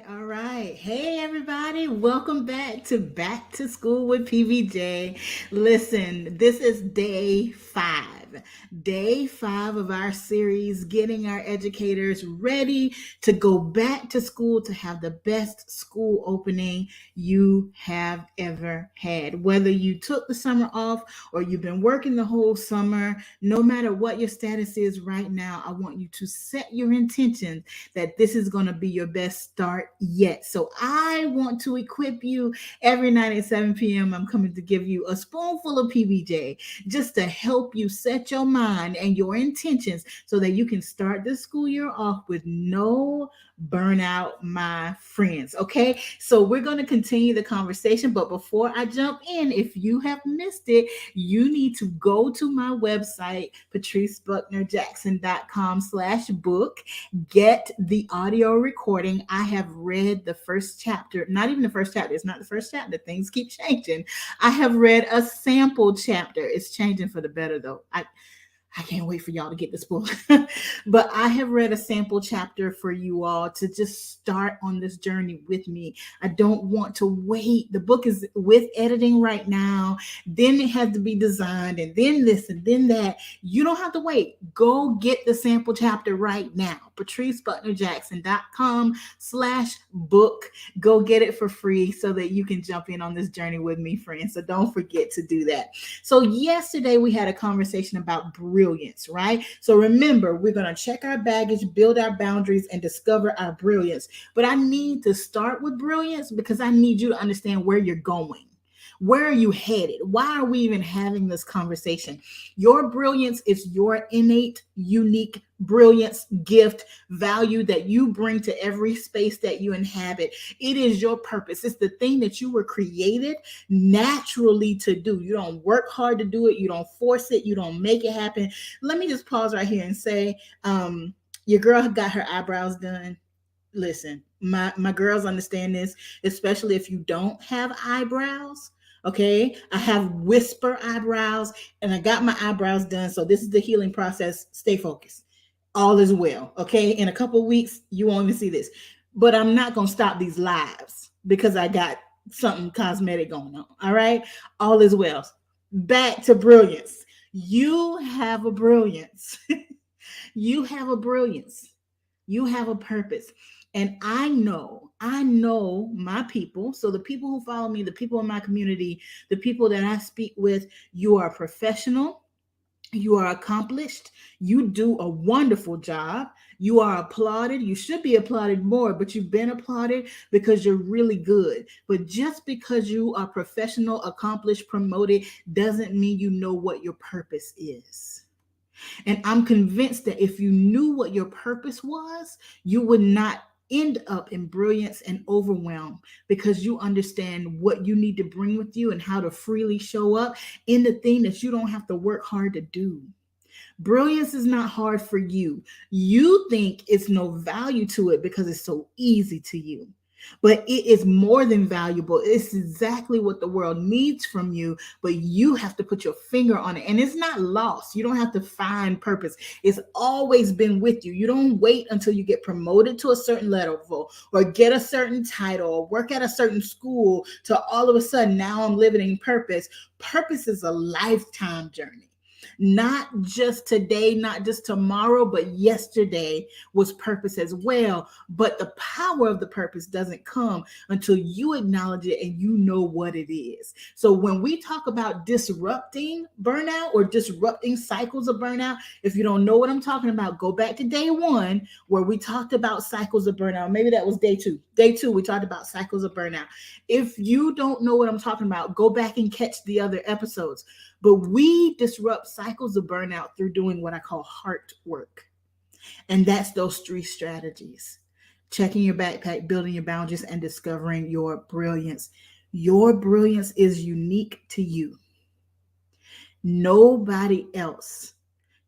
All right. Hey, everybody. Welcome Back to School with PBJ. Listen, this is day 5. Day 5 of our series, getting our educators ready to go back to school to have the best school opening you have ever had. Whether you took the summer off or you've been working the whole summer, no matter what your status is right now, I want you to set your intentions that this is going to be your best start yet. So I want to equip you every night at 7 p.m. I'm coming to give you a spoonful of PBJ just to help you set your mind and your intentions so that you can start this school year off with no burnout, my friends. Okay, so we're going to continue the conversation, but before I jump in, if you have missed it, you need to go to my website, patricebucknerjackson.com/book. Get the audio recording. I have read the first chapter, not even the first chapter. It's not the first chapter. Things keep changing. I have read a sample chapter. It's changing for the better, though. I can't wait for y'all to get this book. But I have read a sample chapter for you all to just start on this journey with me. I don't want to wait. The book is with editing right now. Then it has to be designed, and then this, and then that. You don't have to wait. Go get the sample chapter right now. patricebucknerjackson.com/book. Go get it for free so that you can jump in on this journey with me, friends. So don't forget to do that. So yesterday we had a conversation about brilliance, right? So remember, we're going to check our baggage, build our boundaries, and discover our brilliance. But I need to start with brilliance because I need you to understand where you're going. Where are you headed? Why are we even having this conversation? Your brilliance is your innate, unique brilliance, gift, value that you bring to every space that you inhabit. It is your purpose. It's the thing that you were created naturally to do. You don't work hard to do it. You don't force it. You don't make it happen. Let me just pause right here and say, your girl got her eyebrows done. Listen, my girls understand this, especially if you don't have eyebrows. Okay, I have whisper eyebrows and I got my eyebrows done. So this is the healing process. Stay focused. All is well. Okay, in a couple of weeks, you won't even see this. But I'm not going to stop these lives because I got something cosmetic going on. All right, all is well. Back to brilliance. You have a brilliance. You have a brilliance. You have a purpose. And I know my people. So the people who follow me, the people in my community, the people that I speak with, you are professional. You are accomplished. You do a wonderful job. You are applauded. You should be applauded more, but you've been applauded because you're really good. But just because you are professional, accomplished, promoted, doesn't mean you know what your purpose is. And I'm convinced that if you knew what your purpose was, you would not end up in brilliance and overwhelm because you understand what you need to bring with you and how to freely show up in the thing that you don't have to work hard to do. Brilliance is not hard for you. You think it's no value to it because it's so easy to you. But it is more than valuable. It's exactly what the world needs from you, but you have to put your finger on it. And it's not lost. You don't have to find purpose. It's always been with you. You don't wait until you get promoted to a certain level or get a certain title or work at a certain school to all of a sudden now I'm living in purpose. Purpose is a lifetime journey. Not just today, not just tomorrow, but yesterday was purpose as well. But the power of the purpose doesn't come until you acknowledge it and you know what it is. So when we talk about disrupting burnout or disrupting cycles of burnout, if you don't know what I'm talking about, go back to day 1 where we talked about cycles of burnout. Maybe that was day 2. Day 2, we talked about cycles of burnout. If you don't know what I'm talking about, go back and catch the other episodes. But we disrupt cycles of burnout through doing what I call heart work. And that's those 3 strategies: checking your backpack, building your boundaries, and discovering your brilliance. Your brilliance is unique to you. Nobody else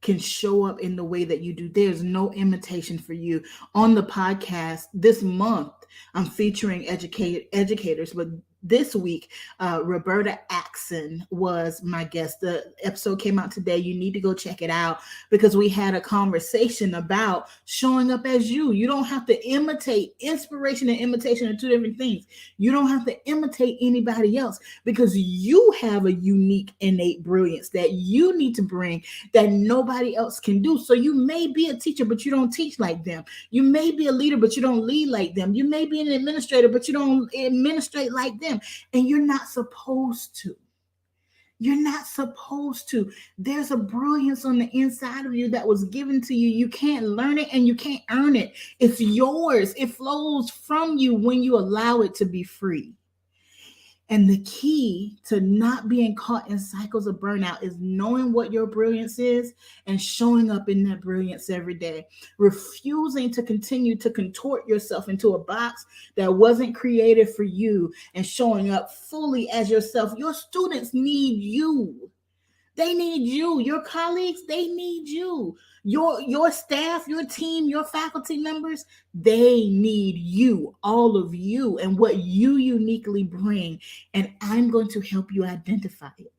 can show up in the way that you do. There's no imitation for you. On the podcast this month, I'm featuring educators, but this week, Roberta Axon was my guest. The episode came out today. You need to go check it out because we had a conversation about showing up as you. You don't have to imitate. Inspiration and imitation are two different things. You don't have to imitate anybody else because you have a unique, innate brilliance that you need to bring that nobody else can do. So you may be a teacher, but you don't teach like them. You may be a leader, but you don't lead like them. You may be an administrator, but you don't administrate like them. And you're not supposed to. You're not supposed to. There's a brilliance on the inside of you that was given to you. You can't learn it and you can't earn it. It's yours. It flows from you when you allow it to be free. And the key to not being caught in cycles of burnout is knowing what your brilliance is and showing up in that brilliance every day. Refusing to continue to contort yourself into a box that wasn't created for you and showing up fully as yourself. Your students need you. They need you. Your colleagues, they need you. Your staff, your team, your faculty members, they need you, all of you, and what you uniquely bring. And I'm going to help you identify it.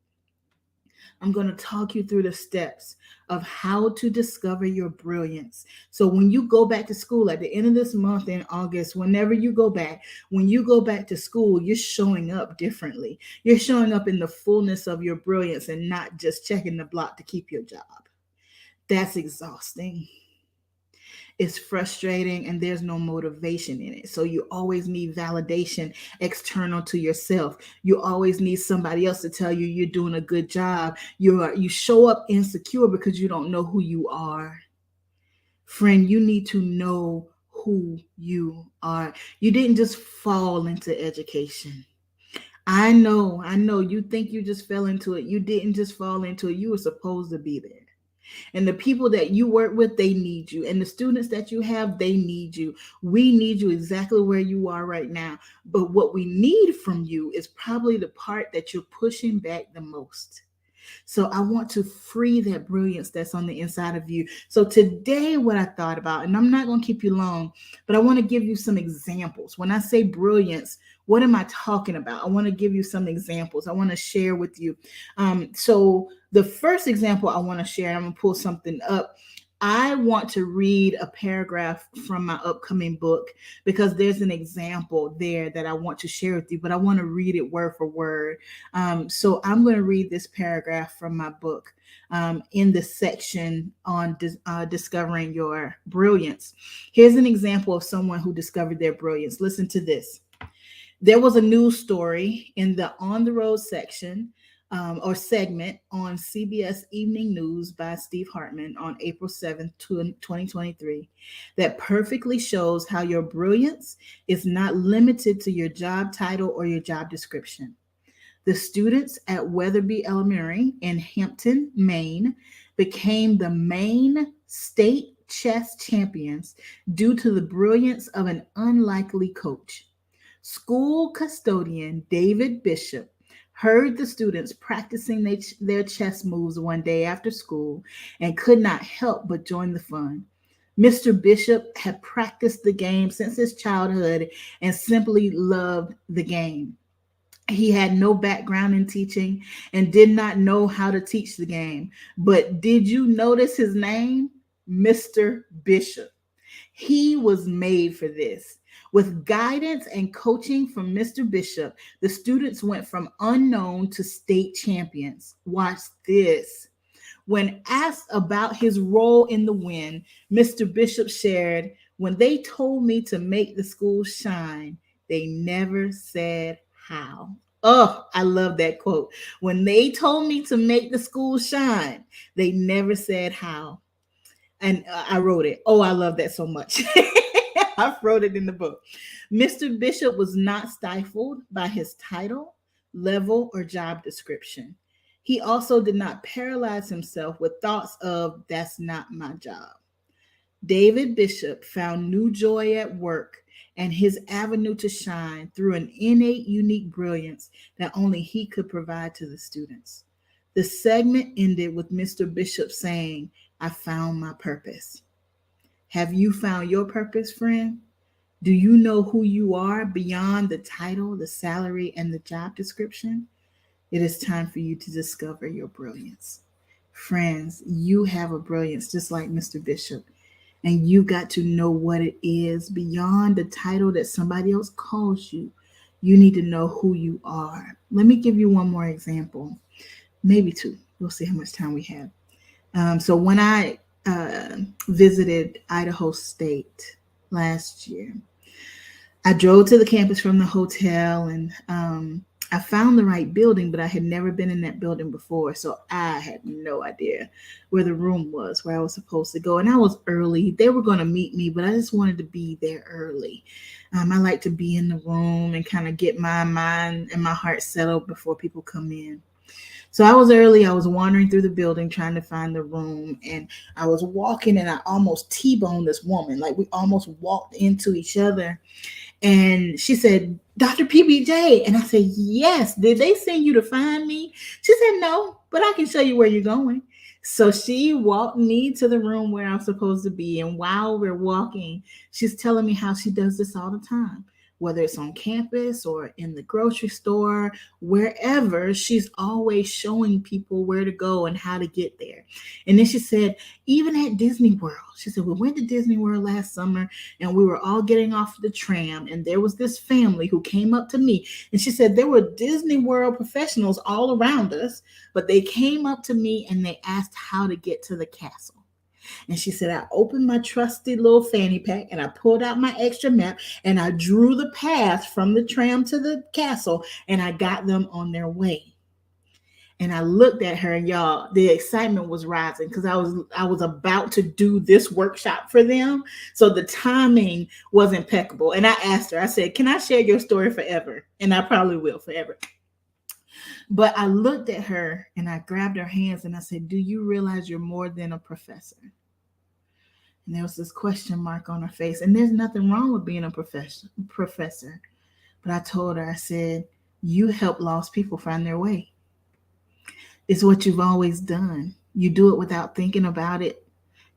I'm going to talk you through the steps of how to discover your brilliance. So when you go back to school at the end of this month in August, whenever you go back, when you go back to school, you're showing up differently. You're showing up in the fullness of your brilliance and not just checking the block to keep your job. That's exhausting. It's frustrating and there's no motivation in it. So you always need validation external to yourself. You always need somebody else to tell you you're doing a good job. You show up insecure because you don't know who you are. Friend, you need to know who you are. You didn't just fall into education. I know you think you just fell into it. You didn't just fall into it. You were supposed to be there. And the people that you work with, they need you. And the students that you have, they need you. We need you exactly where you are right now. But what we need from you is probably the part that you're pushing back the most. So I want to free that brilliance that's on the inside of you. So today, what I thought about, and I'm not going to keep you long, but I want to give you some examples. When I say brilliance, what am I talking about? I want to give you some examples. I want to share with you. So the first example I want to share, I'm going to pull something up. I want to read a paragraph from my upcoming book because there's an example there that I want to share with you, but I want to read it word for word. So I'm going to read this paragraph from my book in the section on discovering your brilliance. Here's an example of someone who discovered their brilliance. Listen to this. There was a news story in the On the Road section or segment on CBS Evening News by Steve Hartman on April 7th, 2023, that perfectly shows how your brilliance is not limited to your job title or your job description. The students at Weatherby Elementary in Hampton, Maine, became the Maine state chess champions due to the brilliance of an unlikely coach. School custodian David Bishop heard the students practicing their chess moves one day after school and could not help but join the fun. Mr. Bishop had practiced the game since his childhood and simply loved the game. He had no background in teaching and did not know how to teach the game. But did you notice his name? Mr. Bishop. He was made for this. With guidance and coaching from Mr. Bishop, the students went from unknown to state champions. Watch this. When asked about his role in the win, Mr. Bishop shared, "When they told me to make the school shine, they never said how." Oh, I love that quote. When they told me to make the school shine, they never said how. And I wrote it. Oh, I love that so much. I wrote it in the book. Mr. Bishop was not stifled by his title, level, or job description. He also did not paralyze himself with thoughts of, "That's not my job." David Bishop found new joy at work and his avenue to shine through an innate, unique brilliance that only he could provide to the students. The segment ended with Mr. Bishop saying, "I found my purpose." Have you found your purpose, friend? Do you know who you are beyond the title, the salary, and the job description? It is time for you to discover your brilliance. Friends, you have a brilliance just like Mr. Bishop, and you got to know what it is beyond the title that somebody else calls you. You need to know who you are. Let me give you one more example, maybe two. We'll see how much time we have. So when I visited Idaho State last year, I drove to the campus from the hotel, and I found the right building, but I had never been in that building before. So I had no idea where the room was, where I was supposed to go. And I was early. They were going to meet me, but I just wanted to be there early. I like to be in the room and kind of get my mind and my heart settled before people come in. So I was early. I was wandering through the building trying to find the room. And I was walking and I almost T-boned this woman. Like we almost walked into each other. And she said, Dr. PBJ. And I said, yes. Did they send you to find me? She said, no, but I can show you where you're going. So she walked me to the room where I'm supposed to be. And while we're walking, she's telling me how she does this all the time, whether it's on campus or in the grocery store, wherever, she's always showing people where to go and how to get there. And then she said, even at Disney World, she said, we went to Disney World last summer and we were all getting off the tram. And there was this family who came up to me. And she said, there were Disney World professionals all around us, but they came up to me and they asked how to get to the castle. And she said, I opened my trusty little fanny pack and I pulled out my extra map and I drew the path from the tram to the castle and I got them on their way. And I looked at her, and y'all, the excitement was rising because I was about to do this workshop for them. So the timing was impeccable. And I asked her, I said, can I share your story forever? And I probably will forever. But I looked at her and I grabbed her hands and I said, do you realize you're more than a professor? And there was this question mark on her face. And there's nothing wrong with being a professor. But I told her, I said, you help lost people find their way. It's what you've always done. You do it without thinking about it.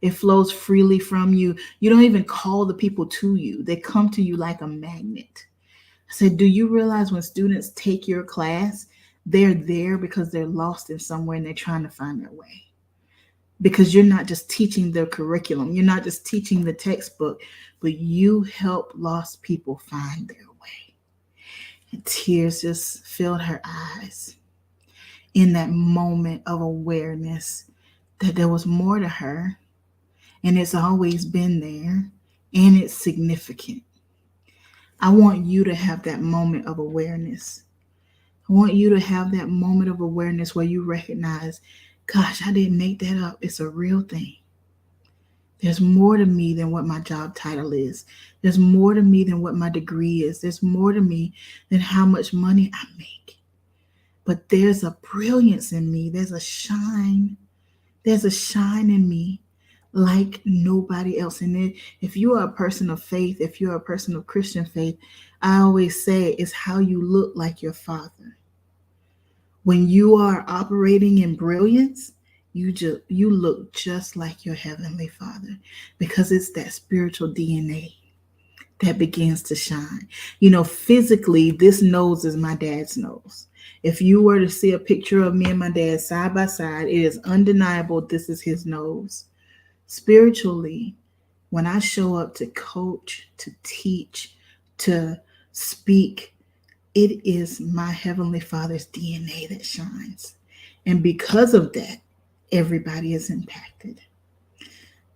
It flows freely from you. You don't even call the people to you. They come to you like a magnet. I said, do you realize when students take your class, they're there because they're lost in somewhere and they're trying to find their way? Because you're not just teaching the curriculum. You're not just teaching the textbook, but you help lost people find their way. And tears just filled her eyes in that moment of awareness that there was more to her, and it's always been there, and it's significant. I want you to have that moment of awareness. I want you to have that moment of awareness where you recognize, gosh, I didn't make that up. It's a real thing. There's more to me than what my job title is. There's more to me than what my degree is. There's more to me than how much money I make. But there's a brilliance in me. There's a shine. There's a shine in me like nobody else. And if you are a person of faith, if you're a person of Christian faith, I always say it's how you look like your Father. When you are operating in brilliance, you look just like your Heavenly Father, because it's that spiritual DNA that begins to shine. Physically, this nose is my dad's nose. If you were to see a picture of me and my dad side by side, it is undeniable this is his nose. Spiritually, when I show up to coach, to teach, to speak, it is my Heavenly Father's DNA that shines. And because of that, everybody is impacted.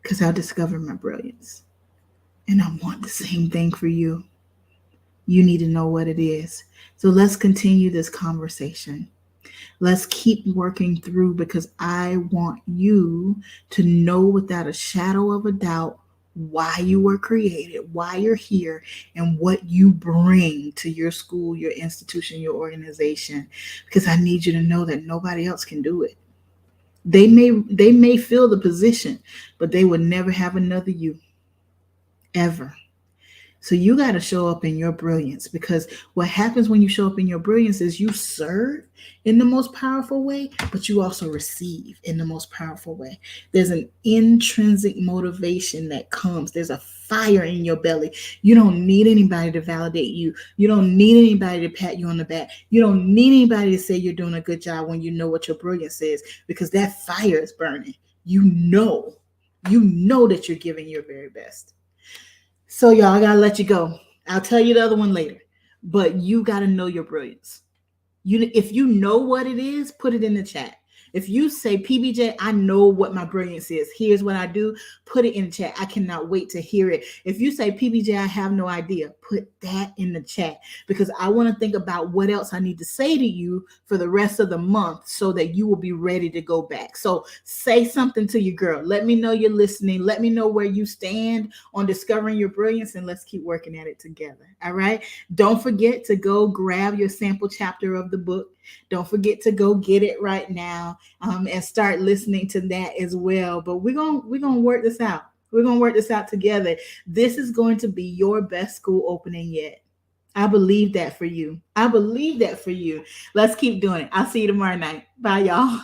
Because I discovered my brilliance. And I want the same thing for you. You need to know what it is. So let's continue this conversation. Let's keep working through, because I want you to know without a shadow of a doubt why you were created, why you're here, and what you bring to your school, your institution, your organization. Because I need you to know that nobody else can do it. They may fill the position, but they would never have another you, ever. So you got to show up in your brilliance, because what happens when you show up in your brilliance is you serve in the most powerful way, but you also receive in the most powerful way. There's an intrinsic motivation that comes. There's a fire in your belly. You don't need anybody to validate you. You don't need anybody to pat you on the back. You don't need anybody to say you're doing a good job when you know what your brilliance is, because that fire is burning. You know that you're giving your very best. So y'all, I gotta let you go. I'll tell you the other one later. But you gotta know your brilliance. If you know what it is, put it in the chat. If you say, PBJ, I know what my brilliance is, here's what I do, put it in the chat. I cannot wait to hear it. If you say, PBJ, I have no idea, put that in the chat, because I want to think about what else I need to say to you for the rest of the month so that you will be ready to go back. So say something to your girl. Let me know you're listening. Let me know where you stand on discovering your brilliance, and let's keep working at it together. All right. Don't forget to go grab your sample chapter of the book. Don't forget to go get it right now, and start listening to that as well. But we're gonna work this out. We're gonna work this out together. This is going to be your best school opening yet. I believe that for you. I believe that for you. Let's keep doing it. I'll see you tomorrow night. Bye, y'all.